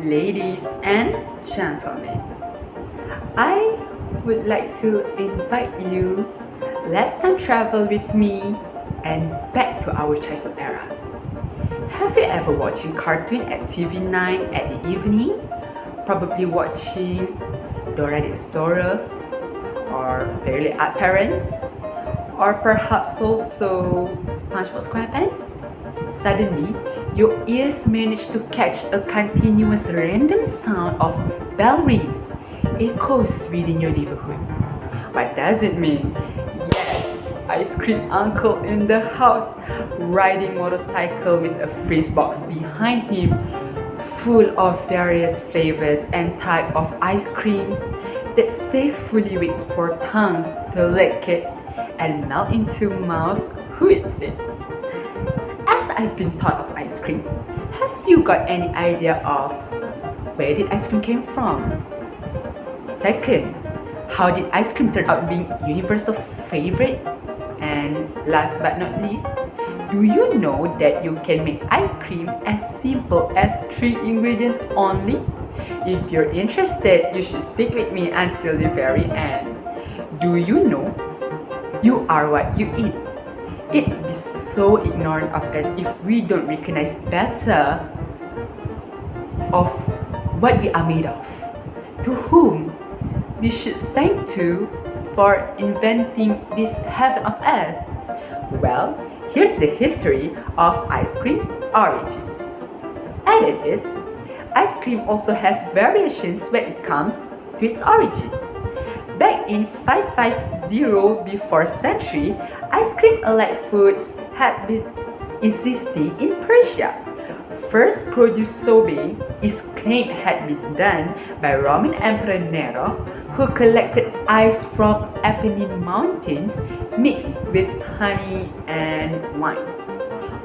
Ladies and gentlemen, I would like to invite you let's time travel with me and back to our childhood era. Have you ever watching cartoon at TV9 at the evening? Probably watching Dora the Explorer or Fairly Odd Parents or perhaps also SpongeBob SquarePants? Suddenly, your ears manage to catch a continuous random sound of bell rings, echoes within your neighborhood. What does it mean? Yes, ice cream uncle in the house, riding motorcycle with a freeze box behind him, full of various flavors and type of ice creams that faithfully waits for tongues to lick it and melt into mouth who eats it. As I've been thought of ice cream, have you got any idea of where did ice cream came from? Second, how did ice cream turn out being universal favorite? And last but not least, do you know that you can make ice cream as simple as 3 ingredients only? If you're interested, you should stick with me until the very end. Do you know you are what you eat? It would be so ignorant of us if we don't recognize better of what we are made of. To whom we should thank to for inventing this heaven of earth? Well, here's the history of ice cream's origins. And it is, ice cream also has variations when it comes to its origins. Back in 550 before century, ice cream-alike foods had been existing in Persia. First produced sorbet is claimed had been done by Roman Emperor Nero, who collected ice from Apennine Mountains mixed with honey and wine.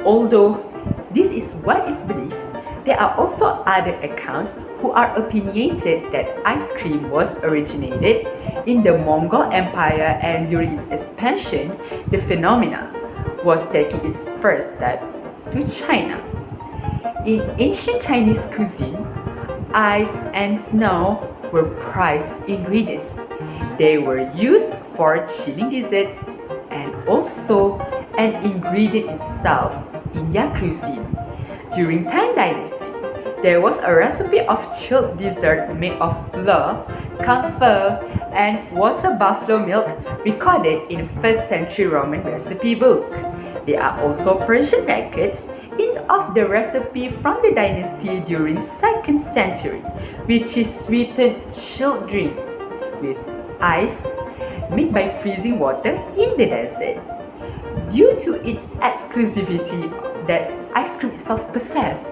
Although this is what is believed, there are also other accounts who are opinionated that ice cream was originated in the Mongol Empire, and during its expansion, the phenomena was taking its first steps to China. In ancient Chinese cuisine, ice and snow were prized ingredients. They were used for chilling desserts and also an ingredient itself in their cuisine. During Tang Dynasty, there was a recipe of chilled dessert made of flour, camphor, and water buffalo milk recorded in 1st century Roman recipe book. There are also Persian records of the recipe from the dynasty during 2nd century, which is sweetened chilled drink with ice made by freezing water in the desert. Due to its exclusivity that ice cream itself possessed,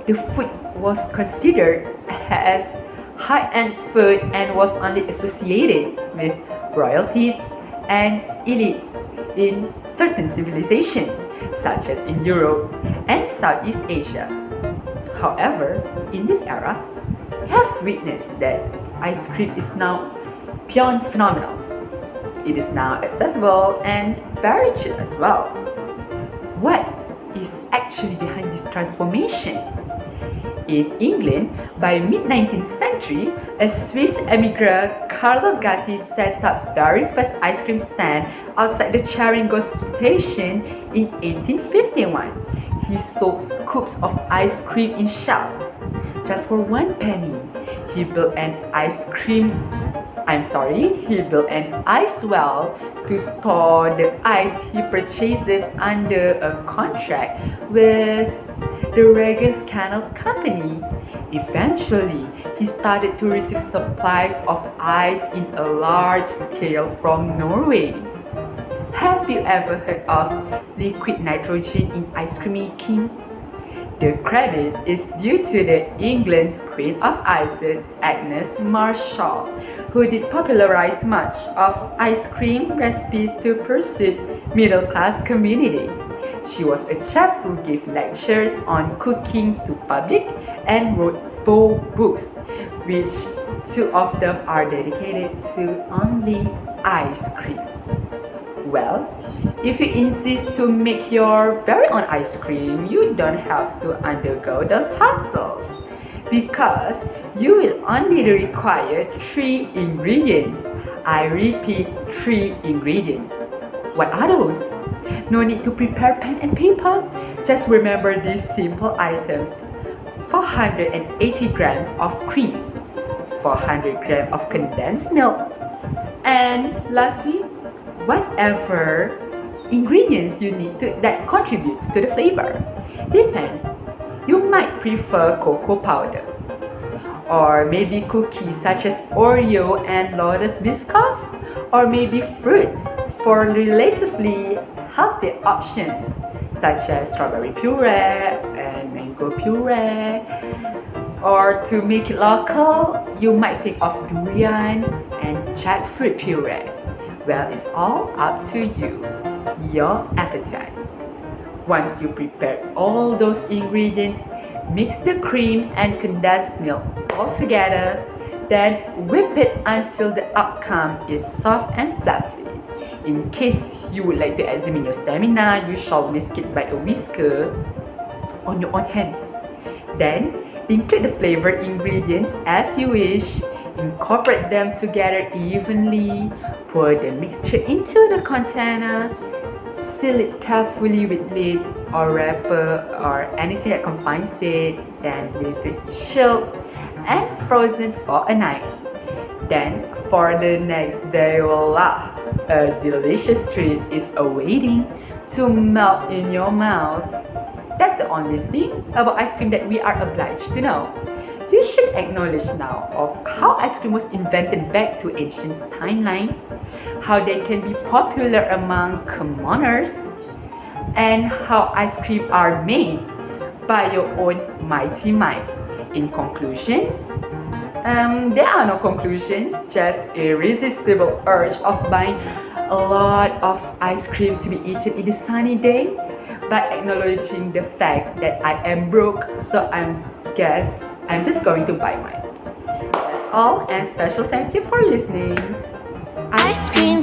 the food was considered as high-end food and was only associated with royalties and elites in certain civilizations, such as in Europe and Southeast Asia. However, in this era, we have witnessed that ice cream is now beyond phenomenal. It is now accessible and very cheap as well. What is actually behind this transformation? In England, by mid-19th century, a Swiss emigre, Carlo Gatti, set up very first ice cream stand outside the Charing Cross station in 1851. He sold scoops of ice cream in shells. Just for 1 penny, he built an ice well to store the ice he purchases under a contract with the Regis Canal Company. Eventually, he started to receive supplies of ice in a large scale from Norway. Have you ever heard of liquid nitrogen in ice cream making? The credit is due to the England's Queen of Ices, Agnes Marshall, who did popularize much of ice cream recipes to pursue middle-class community. She was a chef who gave lectures on cooking to public and wrote 4 books, which 2 of them are dedicated to only ice cream. Well, if you insist to make your very own ice cream, you don't have to undergo those hassles. because you will only require 3 ingredients. I repeat, 3 ingredients. What are those? No need to prepare pen and paper. Just remember these simple items. 480 grams of cream, 400 grams of condensed milk, and lastly, whatever ingredients you need that contributes to the flavor. Depends. You might prefer cocoa powder, or maybe cookies such as Oreo and loaded Biscoff, or maybe fruits for relatively healthy option such as strawberry puree and mango puree. Or to make it local, you might think of durian and jackfruit puree. Well, it's all up to you, your appetite. Once you prepare all those ingredients, mix the cream and condensed milk all together, then whip it until the outcome is soft and fluffy. In case you would like to examine your stamina, you shall whisk it by a whisker on your own hand. Then, include the flavored ingredients as you wish, incorporate them together evenly, pour the mixture into the container, seal it carefully with lid or wrapper or anything that confines it, then leave it chilled and frozen for a night. Then for the next day, voila, a delicious treat is awaiting to melt in your mouth. That's the only thing about ice cream that we are obliged to know. You should acknowledge now of how ice cream was invented back to ancient timeline, how they can be popular among commoners, and how ice cream are made by your own mighty mind. In conclusions, there are no conclusions, just irresistible urge of buying a lot of ice cream to be eaten in a sunny day, by acknowledging the fact that I am broke, so I'm just going to buy mine. That's all, and special thank you for listening. Ice cream